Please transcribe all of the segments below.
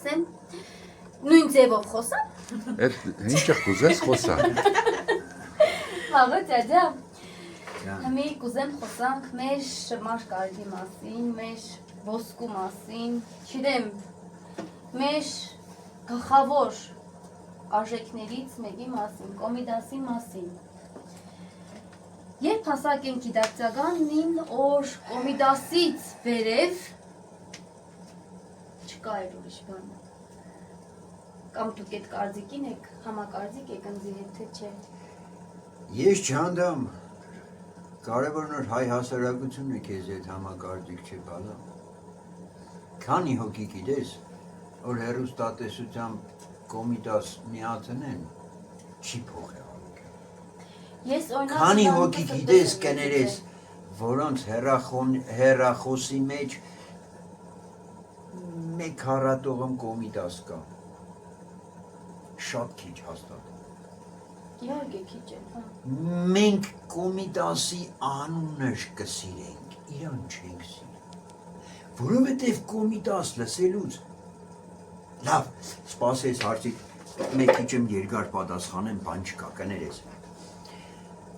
ասեմ, նույն ձևով խոսամ։ Այդ ինչ կուզես խոսա։ Վաղը ջաջա։ Հիմի կուզեմ խոսանք մեր շմաշկարդի մասին, մեր ոսկու մասին, չիրեմ, մեր գլխավոր արժեքներից մեկի մասին, կոմիդասի մասին։ Երբ հասակ ենք գիտակցականին, որ կոմիդասից վերև չկա էր ուրիշ բան։ Կամ դուք այդ կարծիքին եք, համակարծիք եք ընձի հետ, թե չէ։ Ես չանդամ, կարևորն որ հայ հասարակությունը քեզ այդ համակարծիք չի բալա։ Քանի հոգի գիտես, որ հեռուստատեսությամբ կոմիդաս միացնեն, չի փոխել։ Ես օրինակ Քանի հոգի գիտես կներես, որոնց հեռախոսի մեջ մեկ հարատողում կոմիդաս կա։ Շատ քիչ հաստատ։ Իհարկե քիչ է, հա։ Մենք կոմիդասի անունը կսիրենք, իրան չենք սիրում։ Որովհետև կոմիդաս լսելուց լավ, սպասես հարցի մեկ քիչ եմ երկար պատասխանեմ, բան չկա, կներես։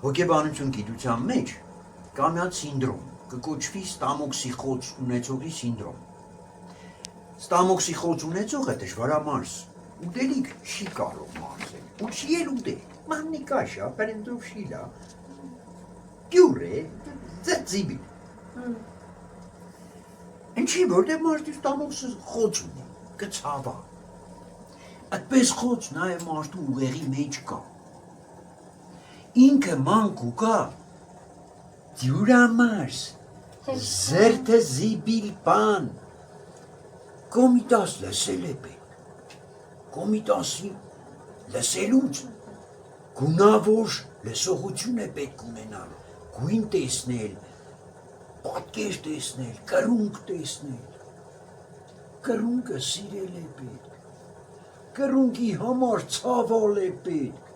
Հոգեբանություն գիտության մեջ կա մի հատ սինդրոմ, կկոչվի ստամոքսի խոց ունեցողի սինդրոմ։ Ստամոքսի խոց ունեցողը դժվարամարս, ուտելիք չի կարող մարսել, ու չի էլ ուտել, մաննի կաշա, պերենդով շիլա, գյուր է, ձծիբիլ։ Ինչի որտեղ մարդու ստամոքսը խոց ունի, կցավա։ Այդպես խոց նաև մարդու ուղեղի մեջ կա։ Ինքը մանք ու կա, դյուրամարս, զերթը զիբիլ պան, կոմիդաս լսել է պետք, կոմիդասի լսելուց, գունավոր լսողություն է պետք ունենալ, գույն տեսնել, պատկեր տեսնել, կրունկ տեսնել, կրունկը սիրել է պետք, կրունկի համար ցավալ է պետք,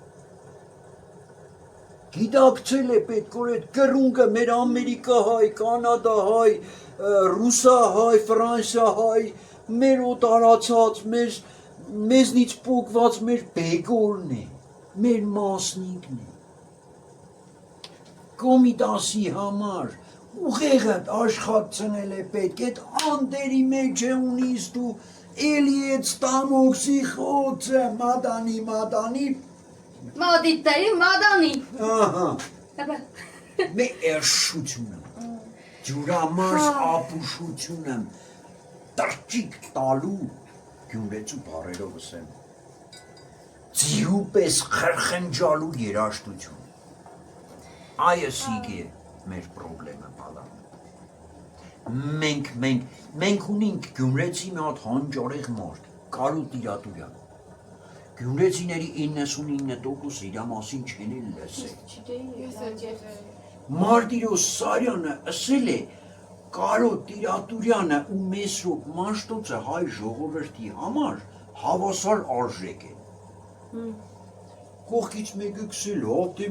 գիտակցել է պետք, որ այդ կրունկը մեր ամերիկահայ, կանադահայ, ռուսահայ, ֆրանսիահայ, մեր օտարացած, մեզնից պոկված մեր բեգորն է, մեր մասնիկն է։ Կոմիդասի համար ուղեղը աշխատցնել է պետք, այդ անտերի մեջ է ունիս դու էլի այդ ստամոքսի խոցը, մադանի, Մադիտերի մադանի։ Ահա, մե էրշությունը, ջուրամարս ապուշությունը, տրճիկ տալու, գյուրեցու բարերով ասեմ, ձիու պես խրխնջալու երաշտություն, այըսիկ է մեր պրոբլեմը բալա, մենք ունինք գյումրեցի մի հատ հանջարեղ մարդ, Կարոտ Տիրատուրյան, Գյումրեցիների 99% իրա մասին չեն էլ լսել։ Մարտիրոս Սարյանը ասել է Կարոտ Տիրատուրյանը ու Մեսրոպ Մաշտոցը հայ ժողովրդի համար հավասար արժեք են։ Կողքից մեկը գսել հատի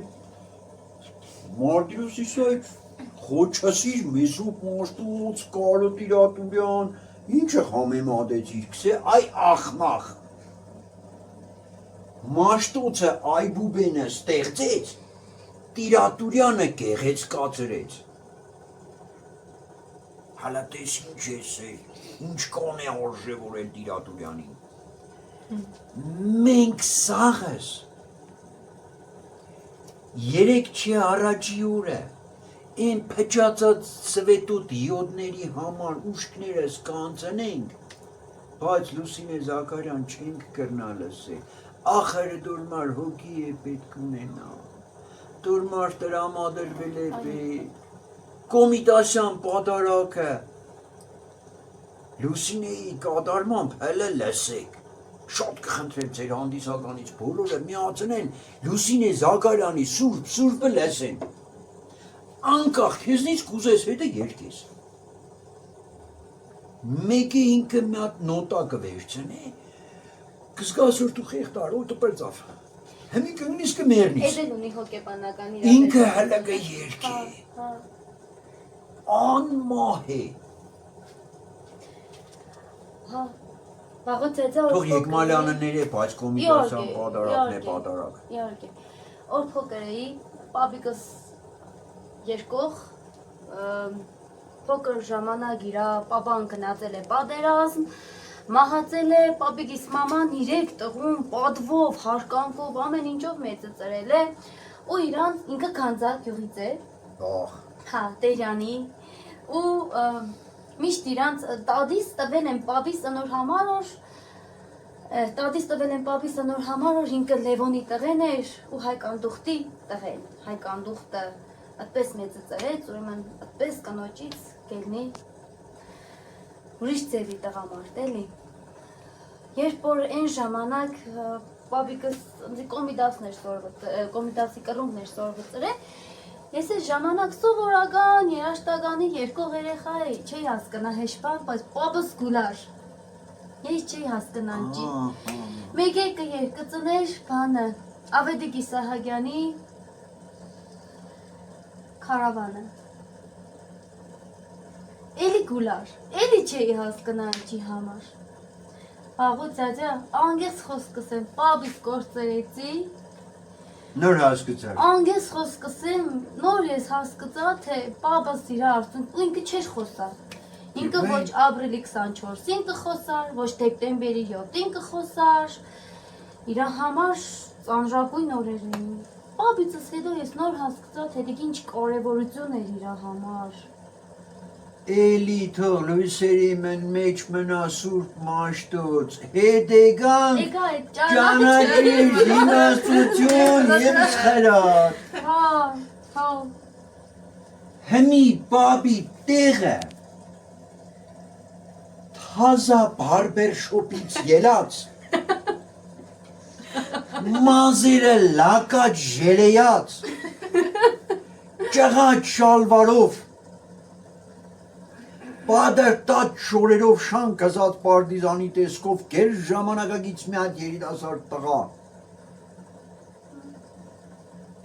Մարտիրոսի սայ խոչասիր Մեսրոպ Մաշտոց, Կարոտ Տիրատուրյան, ինչը համեմատեցիր գսե, այ ախմախ։ Մաշտոցը այբուբենը ստեղծեց, Տիրատուրյանը գեղեցկացրեց։ Հալա տես ինչ ես է, ինչ կան է արժևորել Տիրատուրյանին։ Մենք սաղս, երեկ չի առաջի օրը, են փճացած սվետոտ յոդների համար ուշքներս կանցնենք, բայց Լուսինե Զաքարյան չենք կրնա լսել, ախր դուրմար հոգի է պետք ունենա, դուրմար տրամադրվել է պետք, կոմիտասյան պատարակը, Լուսինեի կատարմամբ հելը լսեք, շատ կխնդրեմ ձեր հանդիսականից բոլորը միացնեն Լուսինե Զաքարյանի սուրբը լսեն, անկախ քեզնից կուզես հետը երկես, մեկը ինքը մի հատ նոտա կվերջցնի, կզգաս որ դու խեղտար, ու տպրծավ, հմի կնիսկ կմերնից, Էդ էլ ունի հոգեբանական ինքը հլը կերքի, անմահ է, Վաղուց էջա Թող Եկմալյանը ներե, բայց կոմիտասիան պատարակն է պատարակ։ Իհարկե։ Օր փոքր էի, պապիկս երկող փոքր ժամանակ իրա պապան գնացել է պատերազմ, մահացել է, պապիկիս մաման 3 տղուն պատվով, հարկանկով, ամեն ինչով մեծը ծրել է, ու իրան ինքը Քանձակ գյուղից է։ Ահ, Հա, Տերյանի ու միշտ իրանց տադիս տվել են պապի սնոր համար, որ ինքը Լևոնի տղեն էր ու Հայկանդուխտի տղեն։ Հայկանդուխտը այդպես մեծը ծրեց, ուրեմն այդպես կնոջից գելնի ուրիշ ձևի տղամարդ էլի։ Երբ որ այն ժամանակ պապիկս կոմիտասի կռունգն էր սորվը ծրել, ես այս ժամանակ սովորական երաշտականի երկող երեխա էի, չէի հասկնա հեշտան, բայց պապս գուլար։ Ես չէի հասկնա ջի։ Մեկ եկը երկծներ բանը, Ավետիք Իսահակյանի քարավանը։ Էլի գուլար, էլի չէի հասկնա ջի համար։ Բաղուց աջա, անգես խոսքս եմ, պապիս գործերեցի, նոր հասկացար։ անգես խոսքս եմ, նոր ես հասկացա, թե պապս իրա արդյունք, ու ինքը չէր խոսար։ Ինքը ոչ ապրիլի 24-ին կխոսար, ոչ դեկտեմբերի 7-ին կխոսար, իրա համար ծանրագույն օրեր էին։ Պապիցս հետո ես նոր հասկացա, թե դիք ինչ կարևորություն էր իրա համար։ Էլի թող լույսերի մեջ մնա սուրբ մաշտոց, հետեգան Եկա այդ ճանաչիր իմաստություն և սխրատ։ Հա։ Հմի պապի տեղը թազա բարբեր շոպից ելած, մազերը լակած ժելեյած, ճղած շալվարով, Պատերտած շորերով շան կզած պարտիզանի տեսքով կեր ժամանակագից մի հատ երիտասարդ տղա։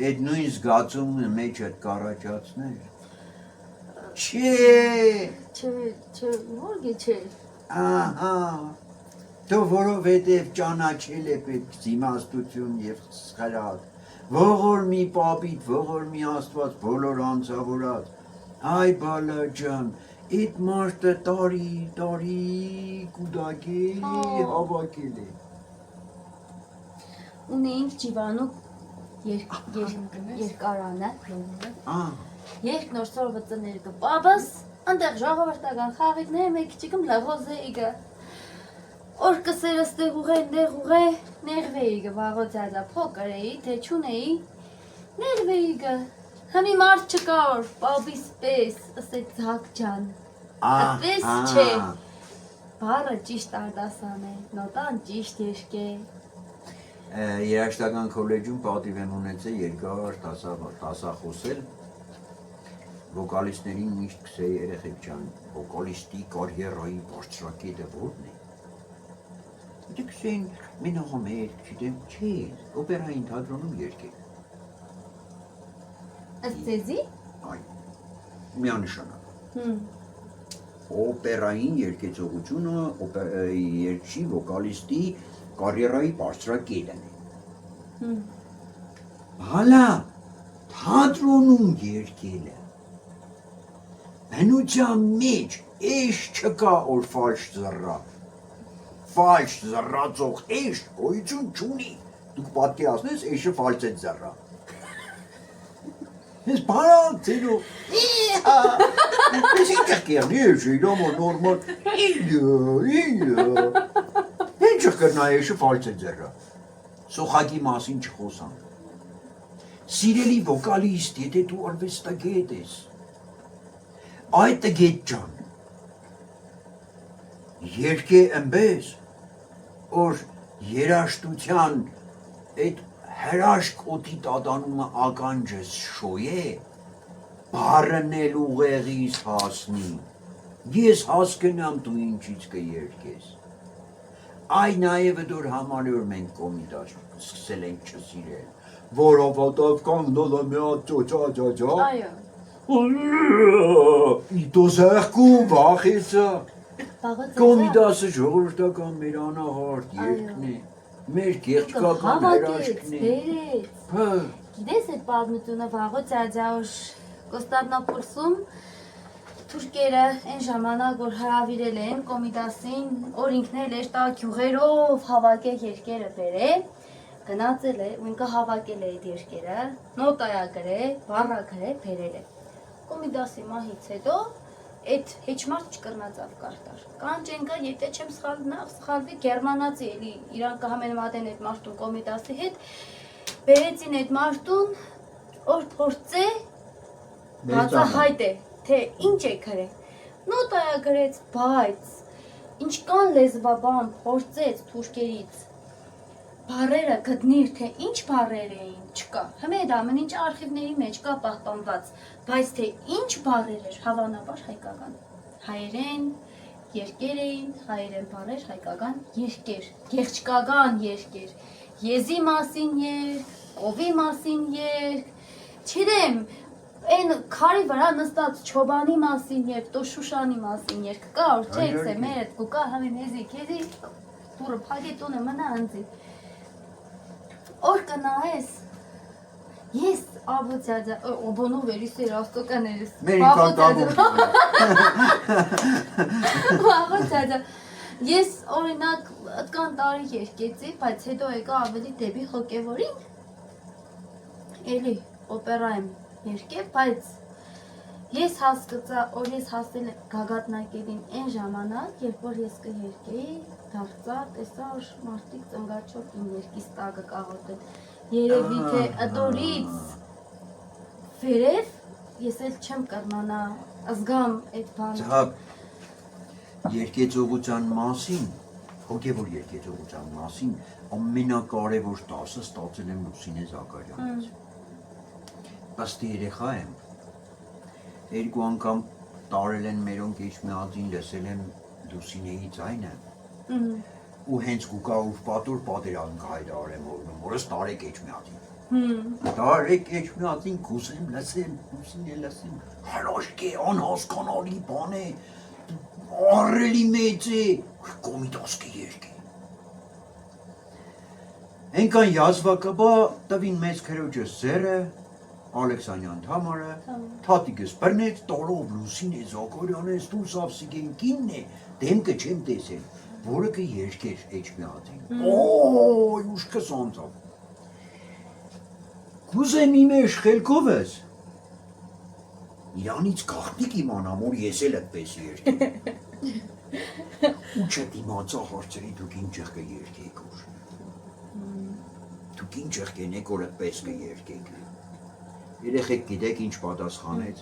Այդ նույն զգացումն մեջդ կառաջացներ։ Չէ, որգե չէ։ Ահա, դու որովհետև ճանաչել է պետք իմաստություն և սխրատ, ողոր մի պապիտ, ողոր մի աստված, բոլոր անձավորած, այ բալաջան, Այդ մարդը տարի կուդակելի հավաքել է։ Ունեինք ջիվանուկ երկարանը, երկ նոր սորվը ծներ կպապս, ընդեղ ժողովրդական խաղիկներ մեկ չիկմ լաղոզ է իգը։ Որ կսերս նեղ ուղե, նեղվեիգը վաղոց ադա փոքր էի, թե չուն էի, նեղվեիգը։ Հմի մարդ չկար, պապիս պես, ասեց ձակ ճան, այդպես չէ, բարը ճիշտ արդասան է, նոտան ճիշտ երկ է։ Երաշտական կոլեջում պատիվ եմ ունեցել երկար տասախոսել, վոկալիստներին միշտ կսեի երեխեք ճան, վոկալիստի կարիերայի բարձրակետը որն է։ Դե կսեին մենաղում երկ, չիտեմ, չէ, օպերային թատրոնում երկ է։ Ըստ ձեզի։ Այ, միանշանակ։ Օպերային երկեցողությունը երկչի վոկալիստի կարիերայի բարձրակետն է։ Հալա, թատրոնում երկելը։ Բնության մեջ էշ չկա որ ֆալշ զռա։ Ֆալշ զռացող էշ գոյություն չունի։ Դուք պատկերացնես էշը ֆալշեց զռա։ Ես բարան ծենո, ես ինքեղ կերնի է ժիրոմ ու նորմալ, ինչ կրնա էշը վալց է ձերա, սոխակի մասին չխոսան, սիրելի վոկալիստ, եթե դու արվեստագետ ես, այդ տգետ ճան, երկե ըմբես, որ երաշտության այդ հրաշք օդի տատանումը ականջս շոյ է, բարընել ուղեղիս հասնի, ես հասկնամ դու ինչից կերկես, այ նաև դոր համար որ մենք կոմիտաս սկսել ենք չսիրել, որովհետև կանգնել է մի հատ ճոճա, Այո։ Դու զեղքում վախեցա, Բաղը Կոմիտասը ժողովրդական մեր անահարտ երկն է, մեր կեղծքական հրաշքն է։ Բերեց։ Գիտես այդ պատմությունը վաղը ծածաուշ Կոստանդնոպոլսում թուրքերը այն ժամանակ որ հրավիրել են Կոմիտասին, որ ինքն էլ էր տա գյուղերով հավաքել երկերը բերել, գնացել է ու ինքը հավաքել է այդ երկերը, նոտայա գրել, բառա գրել, բերել է։ Կոմիտասի մահից հետո այդ հեչմարտ չկրնացավ կարտար։ Կանջենկա, եթե չեմ սխալվի, գերմանացի էլի, իրանք կհամեմատեն այդ մարդուն Կոմիտասի հետ, բերեցին այդ մարդուն, որ փորձե բացահայտ է, թե ինչ է գրել։ Նոտայա գրեց, բայց ինչքան լեզվաբան փորձեց թուրքերից բառերը գտնիր, թե ինչ բառեր էին, չկա։ Հիմա այդ ամեն ինչ արխիվների մեջ կա պահպանված, բայց թե ինչ բառեր էր, հավանաբար հայկական։ Հայերեն երկեր էին, հայերեն բառեր, հայկական երկեր, գեղչկական երկեր, եզի մասին երկ, կովի մասին երկ, չգիտեմ, այն քարի վրա նստած չոբանի մասին երկ, Տոշուշանի մասին երկ, կա որ չէ, մեր հետ կուկա համեն եզի, քեզի, դուրը փագի տունը մնա անձի։ Որ կնայես, ես աբոցյադա, օբոնով էրիս էր աստոկաներս, աբոցյադա, ես օրինակ ատկան տարի երկեցի, բայց հետո եկա ավելի դեպի հոգևորին, էլի օպերա եմ երկել, բայց ես հասկացա, որ ես հասել գագաթնակետին այն ժամանակ, երբ որ ես կերկեի, դարձա, տեսա, որ մարդիկ ծնգաչով իմ երկիս տակը կաղոտեն, երևի թե ըտորից վերև, ես էլ չեմ կրմանա, զգամ այդ բանը։ Ձհակ, երկեցողության մասին, հոգևոր երկեցողության մասին, ամենակարևոր տասը ստացել եմ Լուսինե Զաքարյանից։ Պստի երեխա եմ, երկու անգամ տարել են մերոնք Էջմիածին, լսել եմ Լուսինեի ձայնը, ու հենց կուկա ուր պատուր պատերազմ կհայտարարեմ օրնում, որս տարեք Էջմիածին։ Տարեք Էջմիածին կուսեմ, լսեմ, Լուսինե լսեմ, հրաշք է, անհասկանալի բան է, ահռելի մեծ է, Կոմիտասի երկ է։ Ենքան յազվակաբա տվին մեծ քրոջս ձերը, Ալեքսանյան Թամարը, թատիկս բռնեց, տարով Լուսինե Զաքարյանես դուրս ավսիկեն կինն է, դեմքը չեմ տեսել, որը կերկեր Էջմիածին։ Օй, ուշքս անցավ։ Կուզեմ իմ էշ խելքով ես, իրանից գաղտնիք իմանամ, որ ես էլ այդպես երկեմ։ Ու չդիմացա հարցրի դուք ինչ եղք երկեք որ։ Դուք ինչ եղք ենեք, որ այդպես կերկեք։ Երեխեք գիտեք ինչ պատասխանեց,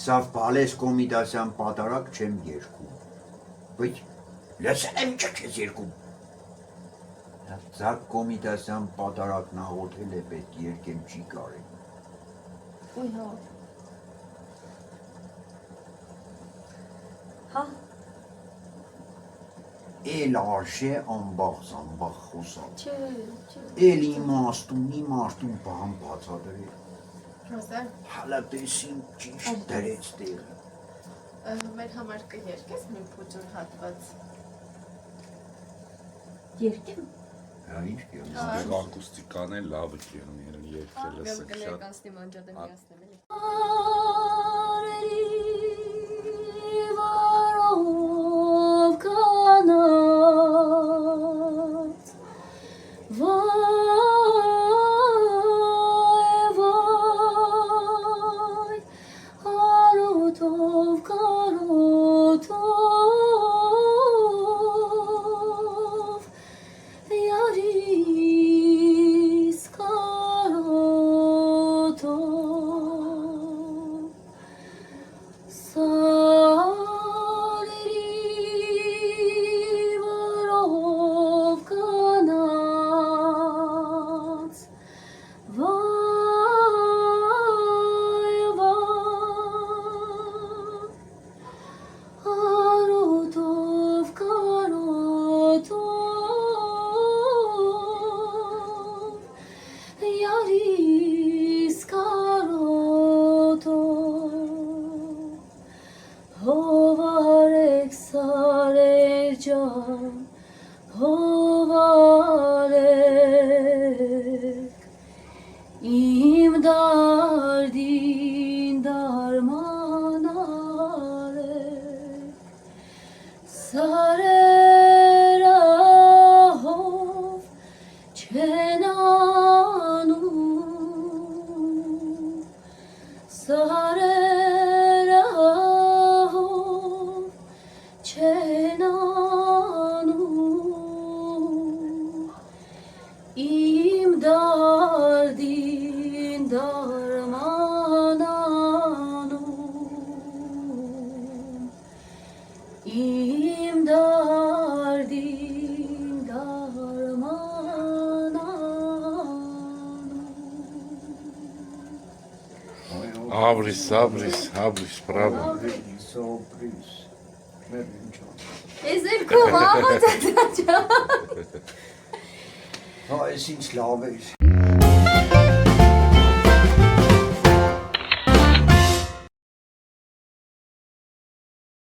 սավ բալես Կոմիտասյան պատարակ չեմ երկում, բայց լսել եմ ինչ ես երկում։ Զակ Կոմիտասյան պատարակն աղոթել է պետք երկեմ չի կարել։ Ուй հա։ Հա։ Էլ արժե անբաղ խոսալ։ Չէ։ Էլ իմաստուն բան բացադրել։ Ռոզան, Հալա տեսին ճիշտ դրեց տեղը։ մեր համար կերկես մի փոջոր հատված։ Երկեմ։ Հա ինչ կերեմ։ Ակուստիկան է լավ է կերում երկել լսեք շատ։ Կներկանցնի մանջադեմ միասնեմ էլի։ Վարով կանած, կարոտով, յարիս կարոտով, հովալեք իմ դարդին դարմանալեք սարերահով չեն անում սարերահով չեն անում իմ դարդին դարմանանում իմ դարդին դարմանանում Abris, abris, abris, bravo. Սոպրիս։ Մեր ինչ ա։ Ես երկու մամա ծածկաճա Հա, ես ինչ լավ էր։